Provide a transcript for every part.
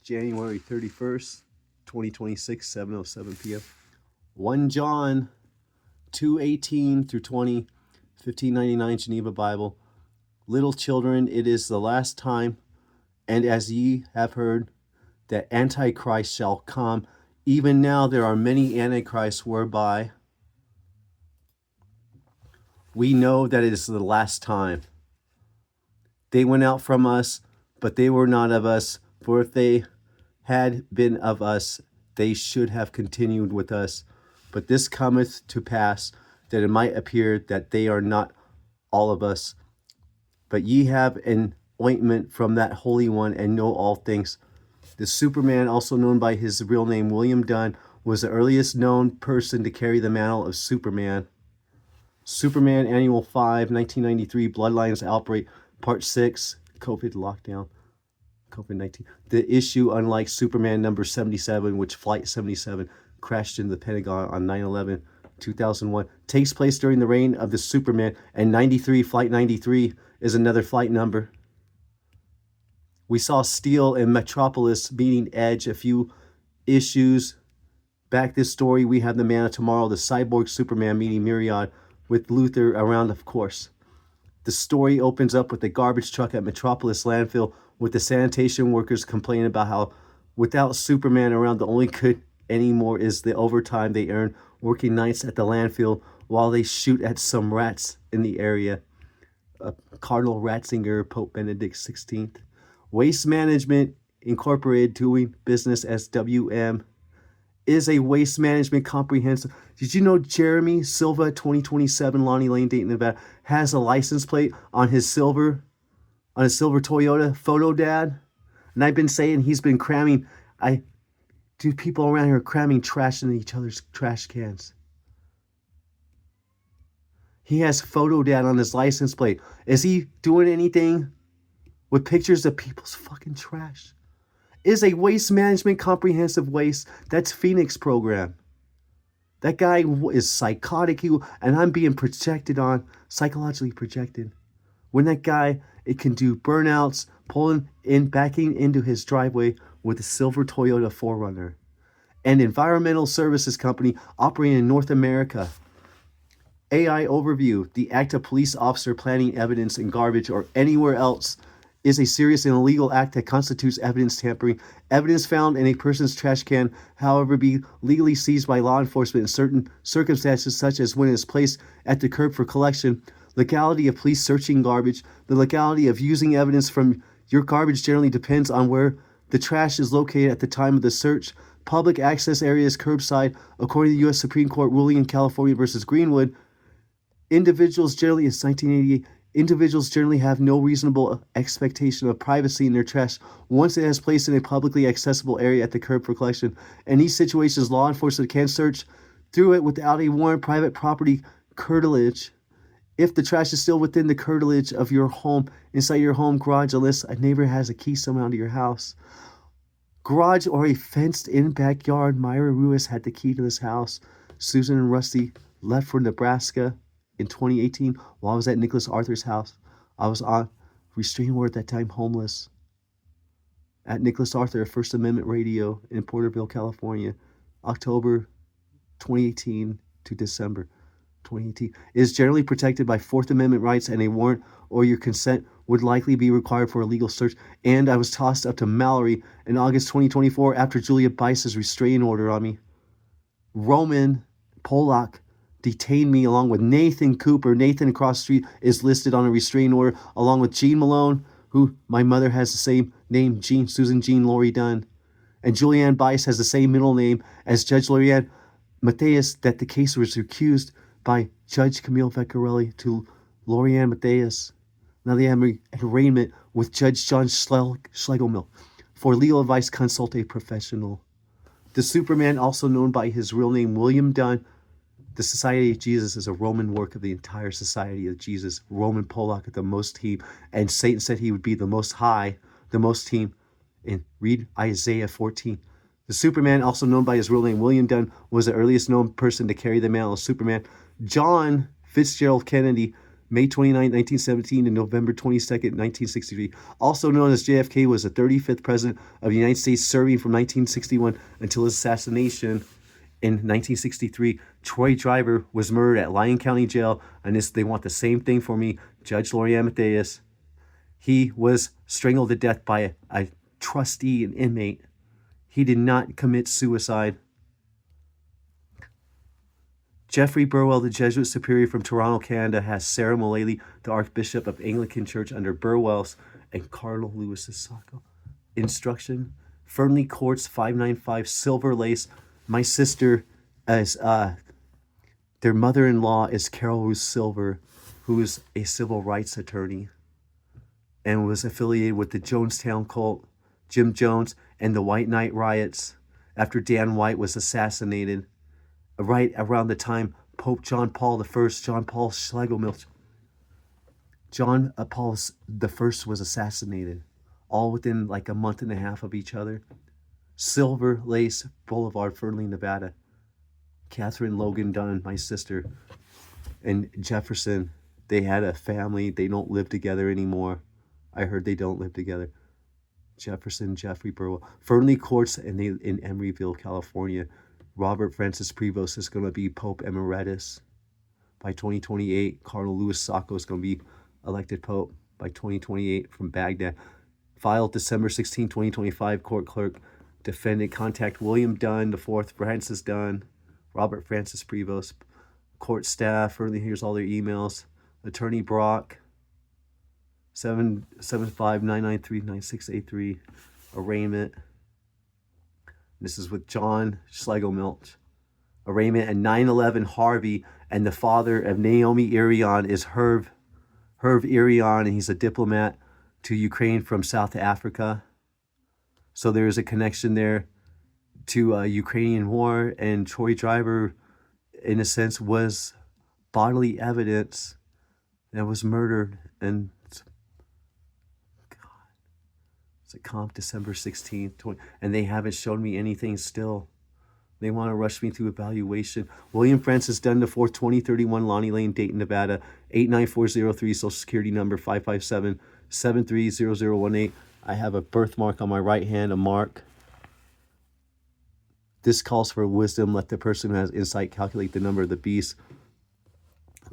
January 31st, 2026, 7:07 p.m. 1 John 2:18 through 20, 1599 Geneva Bible. Little children, it is the last time, and as ye have heard, that Antichrist shall come. Even now there are many Antichrists, whereby we know that it is the last time. They went out from us, but they were not of us. For if they had been of us, they should have continued with us. But this cometh to pass, that it might appear that they are not all of us. But ye have an ointment from that Holy One, and know all things. The Superman, also known by his real name, William Dunn, was the earliest known person to carry the mantle of Superman. Superman Annual 5, 1993, Bloodlines Outbreak, Part 6, COVID Lockdown, COVID-19. The issue, unlike Superman number 77, which Flight 77 crashed into the Pentagon on 9/11, 2001, takes place during the reign of the Superman, and 93, Flight 93, is another flight number. We saw Steel and Metropolis meeting Edge, a few issues back this story. We have the Man of Tomorrow, the cyborg Superman meeting Myriad, with Luthor around, of course. The story opens up with a garbage truck at Metropolis landfill, with the sanitation workers complaining about how without Superman around, the only good anymore is the overtime they earn working nights at the landfill while they shoot at some rats in the area. Cardinal Ratzinger, Pope Benedict XVI. Waste Management Incorporated, doing business as WM, is a waste management comprehensive. Did you know Jeremy Silva, 2027, Lonnie Lane, Dayton, Nevada, has a license plate on his silver Toyota Photo Dad? And I've been saying he's been cramming. People around here are cramming trash into each other's trash cans. He has Photo Dad on his license plate. Is he doing anything with pictures of people's fucking trash? Is a waste management comprehensive waste. That's Phoenix program. That guy is psychotic, and I'm being projected on, psychologically projected. When that guy, it can do burnouts, backing into his driveway with a silver Toyota 4Runner. An environmental services company operating in North America. AI overview: the act of police officer planting evidence in garbage or anywhere else is a serious and illegal act that constitutes evidence tampering. Evidence found in a person's trash can, however, be legally seized by law enforcement in certain circumstances, such as when it is placed at the curb for collection. Legality of police searching garbage. The legality of using evidence from your garbage generally depends on where the trash is located at the time of the search. Public access areas, curbside. According to the U.S. Supreme Court ruling in California versus Greenwood, individuals generally, it's 1988, individuals generally have no reasonable expectation of privacy in their trash once it is placed in a publicly accessible area at the curb for collection. In these situations, law enforcement can search through it without a warrant. Private property curtilage. If the trash is still within the curtilage of your home, inside your home garage, unless a neighbor has a key somehow to your house. Garage or a fenced-in backyard. Myra Ruiz had the key to this house. Susan and Rusty left for Nebraska in 2018 while I was at Nicholas Arthur's house. I was on restraining order at that time, homeless, at Nicholas Arthur, First Amendment Radio in Porterville, California, October 2018 to December 2018. It is generally protected by Fourth Amendment rights, and a warrant or your consent would likely be required for a legal search. And I was tossed up to Mallory in August 2024 after Julia Bice's restraining order on me. Roman Polak detained me along with Nathan Cooper. Nathan across the street is listed on a restraining order, along with Jean Malone, who my mother has the same name, Susan Jean Lori Dunn. And Julianne Bice has the same middle name as Judge Lorianne Mateus, that the case was recused by Judge Camille Vecchiarelli to Lorianne Mateus. Now they have an arraignment with Judge John Schlegelmilk. For legal advice, consult a professional. The Superman, also known by his real name, William Dunn. The Society of Jesus is a Roman work of the entire Society of Jesus. Roman Polak at the most team. And Satan said he would be the most high, the most team. And read Isaiah 14. The Superman, also known by his real name, William Dunn, was the earliest known person to carry the mantle of Superman. John Fitzgerald Kennedy, May 29, 1917 and November 22nd, 1963. Also known as JFK, was the 35th president of the United States, serving from 1961 until his assassination in 1963. Troy Driver was murdered at Lyon County Jail, and they want the same thing for me. Judge Lori Amadeus. He was strangled to death by a trustee, an inmate. He did not commit suicide. Jeffrey Burwell, the Jesuit superior from Toronto, Canada, has Sarah Mullally, the Archbishop of Anglican Church under Burwell's and Cardinal Louis Sacco. Instruction: Fernley Courts, 595, Silver Lace. My sister, as their mother-in-law is Carol Ruth Silver, who is a civil rights attorney and was affiliated with the Jonestown cult, Jim Jones, and the White Night riots after Dan White was assassinated. Right around the time Pope John Paul I, John Paul Schlegelmilch, John Paul I was assassinated, all within like a month and a half of each other. Silver Lace Boulevard, Fernley, Nevada. Catherine Logan Dunn, my sister, and Jefferson, they had a family. They don't live together anymore. I heard they don't live together. Jefferson, Jeffrey Burwell. Fernley Courts in Emeryville, California. Robert Francis Prevost is going to be Pope Emeritus by 2028. Cardinal Louis Sacco is going to be elected Pope by 2028 from Baghdad. Filed December 16, 2025. Court clerk. Defendant contact William Dunn IV, Francis Dunn, Robert Francis Prevost. Court staff. Fernley, here's all their emails. Attorney Brock. 775-993-9683. Arraignment. This is with John Schlegelmilch. Arraignment at 911 Harvey, and the father of Naomi Irion is Herv Irion, and he's a diplomat to Ukraine from South Africa. So there is a connection there to Ukrainian war, and Troy Driver, in a sense, was bodily evidence that was murdered. And it's a comp December 16th, and they haven't shown me anything still. They want to rush me through evaluation. William Francis Dunn IV, 2031 Lonnie Lane, Dayton, Nevada, 89403, Social Security number 557-730018. I have a birthmark on my right hand, a mark. This calls for wisdom. Let the person who has insight calculate the number of the beast.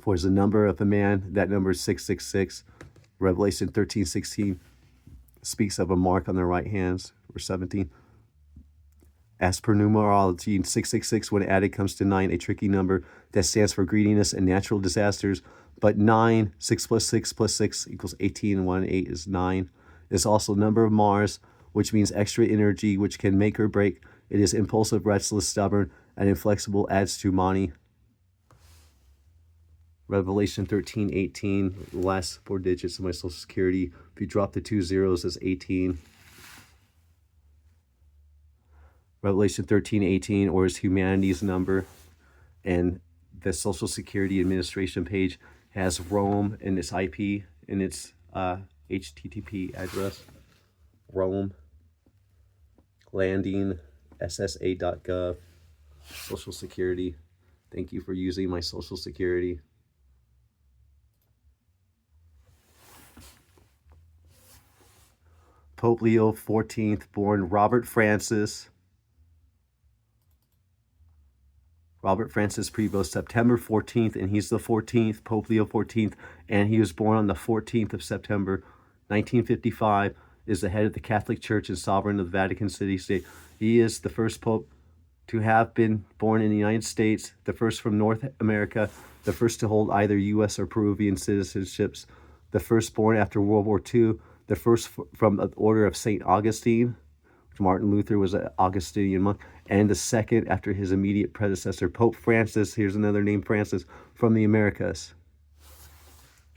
For is the number of a man, that number is 666. Revelation 13:16 speaks of a mark on their right hands, or 17. As per numerology, 666 when added comes to 9, a tricky number that stands for greediness and natural disasters. But 9, 6 plus 6 plus 6 equals 18, and 1, 8 is 9. It's also number of Mars, which means extra energy, which can make or break. It is impulsive, restless, stubborn, and inflexible, adds to money. Revelation 13:18, the last 4 digits of my Social Security. If you drop the 2 zeros, it's 18. Revelation 13:18, or is humanity's number. And the Social Security Administration page has Rome in its IP, in its HTTP address. Rome, landing, ssa.gov, Social Security. Thank you for using my Social Security. Pope Leo XIV, born Robert Francis Prevost, September 14th, and he's the 14th, Pope Leo XIV, and he was born on the 14th of September, 1955, is the head of the Catholic Church and sovereign of the Vatican City State. He is the first pope to have been born in the United States, the first from North America, the first to hold either U.S. or Peruvian citizenships, the first born after World War II, the first from the Order of St. Augustine, which Martin Luther was an Augustinian monk, and the second after his immediate predecessor, Pope Francis, here's another name, Francis, from the Americas.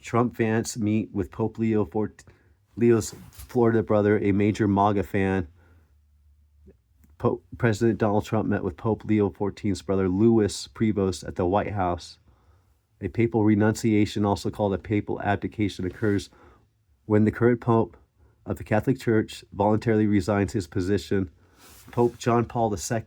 Trump fans meet with Pope Leo's Florida brother, a major MAGA fan. President Donald Trump met with Pope Leo XIV's brother, Louis Prevost, at the White House. A papal renunciation, also called a papal abdication, occurs when the current Pope of the Catholic Church voluntarily resigns his position. Pope John Paul I,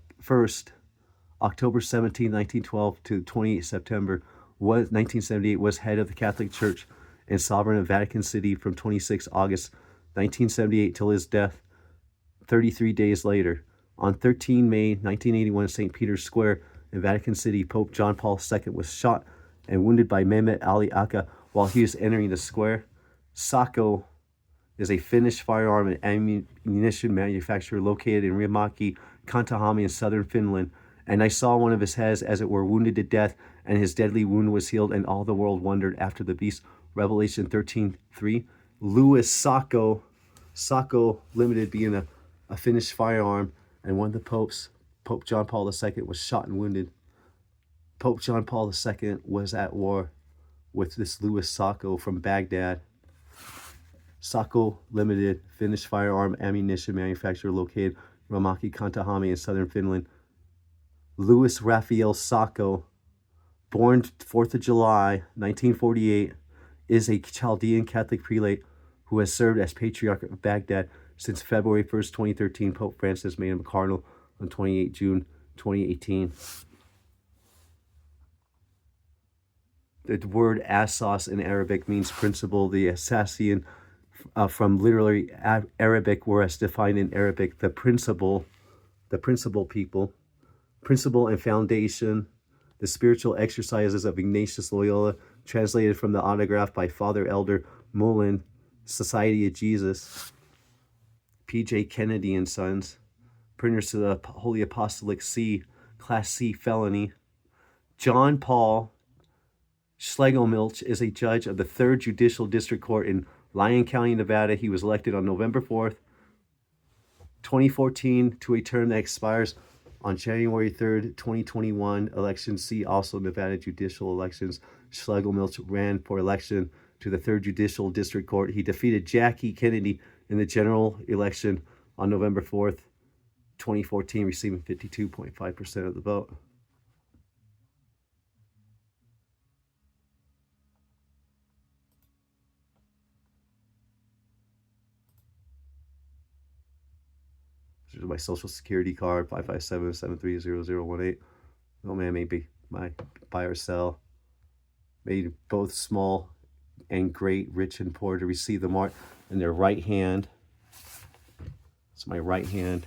October 17, 1912 to 28 September, was head of the Catholic Church and sovereign of Vatican City from 26 August 1978 till his death 33 days later. On 13 May 1981, St. Peter's Square in Vatican City, Pope John Paul II was shot and wounded by Mehmet Ali Aka while he was entering the square. Sako is a Finnish firearm and ammunition manufacturer located in Rimaki, Kantahami in southern Finland. And I saw one of his heads as it were wounded to death, and his deadly wound was healed, and all the world wondered after the beast. Revelation 13:3. Louis Sako Limited being a Finnish firearm, and one of the popes, Pope John Paul II, was shot and wounded. Pope John Paul II was at war with this Louis Sako from Baghdad. Sako Limited, Finnish firearm ammunition manufacturer located in Rimaki, Kantahami in southern Finland. Louis Raphael Sako, born 4th of July, 1948, is a Chaldean Catholic prelate who has served as Patriarch of Baghdad since February 1st, 2013. Pope Francis made him a cardinal on 28 June 2018. The word Assos in Arabic means principle. The Assassian from literally Arabic, whereas defined in Arabic, the principle people, principle and foundation, the spiritual exercises of Ignatius Loyola, translated from the autograph by Father Elder Mullen, Society of Jesus, P.J. Kennedy and Sons, printers to the Holy Apostolic See, Class C felony. John Paul Schlegelmilch is a judge of the 3rd Judicial District Court in Lyon County, Nevada. He was elected on November 4th, 2014 to a term that expires on January 3rd, 2021. Election See also Nevada Judicial Elections. Schlegelmilch ran for election to the 3rd Judicial District Court. He defeated Jackie Kennedy in the general election on November 4th, 2014, receiving 52.5% of the vote. This is my social security card, 557-730-0018. No man may be my buy or sell. Made both small and great, rich and poor, to receive the mark in their right hand. It's my right hand.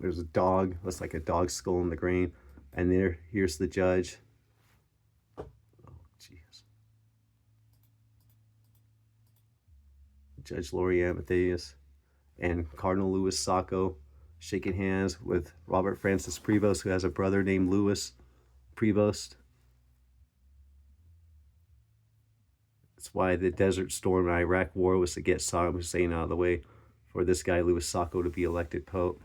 There's a dog, looks like a dog skull in the grain. And here's the judge. Oh, jeez. Judge Lori Amadeus and Cardinal Louis Sako shaking hands with Robert Francis Prevost, who has a brother named Louis Prevost. That's why the Desert Storm and Iraq War was to get Saddam Hussein out of the way, for this guy Louis Sako to be elected Pope.